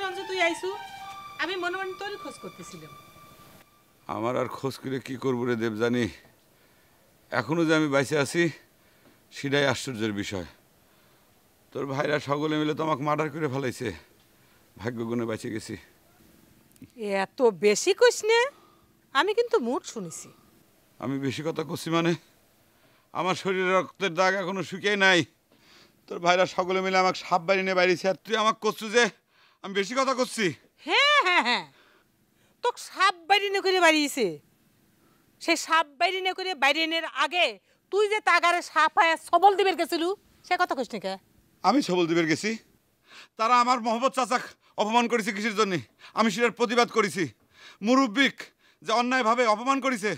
রঞ্জু তুই আইছু আমি মনে মনে তোরই খোঁজ করতেছিলাম। আমার আর খোঁজ করে কি করবো রে দেবজানি, এখনো যে আমি বাইসে আছি সেটাই আশ্চর্যের বিষয়। তোর ভাইরা সকলে মিলে তো আমাকে মার্ডার করে ফেলাইছে, ভাগ্য গুণে বেঁচে গেছি। এত বেশি কইস না, আমি কিন্তু মুড শুনেছি। আমি বেশি কথা করছি মানে? আমার শরীরে রক্তের দাগ এখনো শুকিয়ে নাই। তোর ভাইরা সকলে মিলে আমাকে সাপ বাড়ি নিয়ে বাইরেছে, আর তুই আমাকে করছু যে আমি বেশি কথা করছি। হ্যাঁ হ্যাঁ হ্যাঁ, তোকে সাপ বাইরে নিয়ে করে বাড়িয়েছে। সেই সাপ বাইরে নিয়ে করে বাইরে এনে আগে তুই যে তাগারে সাপ আয়া সবল দিবের গেছিলু সে কথা কইস না কে? আমি সবল দিবের গেছি? তারা আমার মোহাম্মদ চাচাক অপমান করেছে কিসের জন্য? আমি সেটার প্রতিবাদ করেছি। মুরব্বিক যে অন্যায়ভাবে অপমান করেছে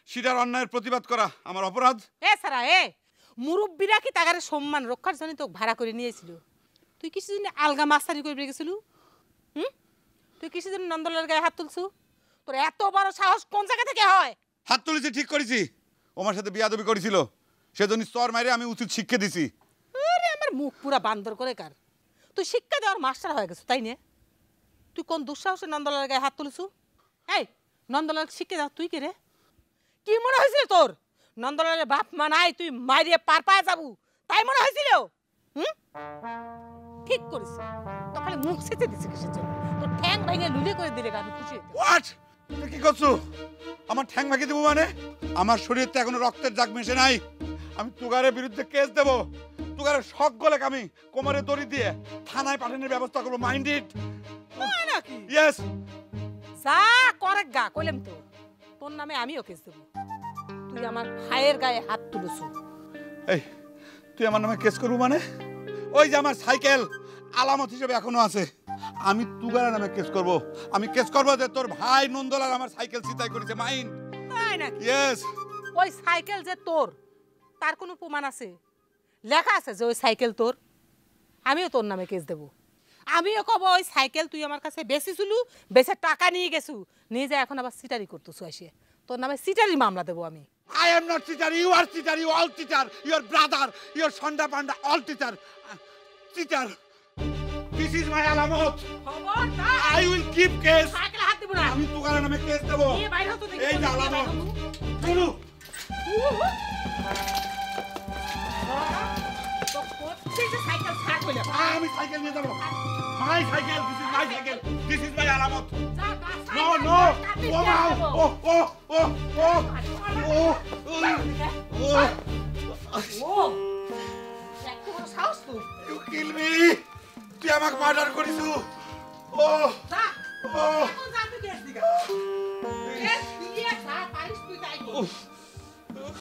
সেটার অন্যায়ের প্রতিবাদ করা আমার অপরাধ। এ সারা এ মুরব্বিরা কি তাগারে সম্মান রক্ষার জন্য তোকে ভাড়া করে নিয়েছিল? তুই কিছু দিন আলগা মাস্তানি করে গেছিলু? তুই কিছু দিন নন্দলার গায়ে হাত তুলছু? তোর এত বড় সাহস কোন জায়গা থেকে হয়? হাত তুলেছি ঠিক করেছি, ওমার সাথে বিয়াদবি করেছিল সেজন্য চর মাইরে আমি উচিত শিক্ষা দিছি। আরে আমার মুখ পুরা বান্দর করে কার, তুই শিক্ষা দেওয়ার মাস্টার হয়ে গেছো তাই না? তুই কোন দুঃসাহসে নন্দলার গায়ে হাত তুলছু? এই নন্দলার শিক্ষা দাও তুই কে রে? কি মনে হয়েছিল তোর নন্দলালের বাপ মা নাই তুই মাইরিয়ে পার পায়ে যাবু তাই মনে হয়েছিল? ঠিক করিস, তো খালি মুখ সেচে দিছে কিসের জন্য? তোর ঠ্যাং ভেঙে লুলে করে দিলে আমি খুশি হইতাম। হোয়াট? তুমি কি করছো? আমার ঠ্যাং ভাঙিয়ে দেবো মানে? আমার শরীরে তো এখনো রক্তের দাগ মিশে নাই। আমি তুগারের বিরুদ্ধে কেস দেবো। তুগারের শখ গলে আমি কোমরে দড়ি দিয়ে থানায় পাঠানোর ব্যবস্থা করবো। মাইন্ডেড নাকি? ইয়েস। যা করে গা কইলাম তো, তোর নামে আমিও কেস দেবো। তুই আমার ভাইয়ের গায়ে হাত তুলছু। এই তুই আমার নামে কেস করবো মানে? ওই যে আমার সাইকেল আলামত হিসেবে এখনো আছে। আমি তুগারের নামে কেস করব। আমি কেস করবো যে তোর ভাই নন্দলাল আমার সাইকেল ছিনতাই করেছে। মাইন্ড? তাই নাকি? ইয়েস। ওই সাইকেল যে তোর তার কোনো প্রমাণ আছে? লেখা আছে যে ওই সাইকেল তোর? আমিও তোর নামে কেস দেব। আমিও কব ওই সাইকেল তুই আমার কাছে বেচেছিলু, বেচে টাকা নিয়ে গেছু, নিয়ে যা এখন আবার সিটারি করতেছু আসিয়ে। তোর নামে সিটারি মামলা দেবো আমি। I am not cheater, you are cheater, you all cheater, your brother, your Sonda Panda, all cheater. Cheater. This is my alamot. খবরদার I will keep case. Cycle হাত দিব না। আমি তুগারের নামে কেস দেব। নিয়ে বাইরে হতো দেখি। এই যে আলামত। চলো। তো কোথায় যে সাইকেল ছাড় কইলা? আমি সাইকেল নিয়ে যাব। My cycle, this is my cycle. This is my alamot. যা No, no. Oh, wow. Oh, oh, oh, oh. Oh, oh. ও এত বড় সাহস তুই? You kill me. তুই আমাকে মার্ডার করিসু। Oh. যা Oh. এখন যা তুই কেস দিগা। কেস দিয়ে যা পারিস তুই তাই কর।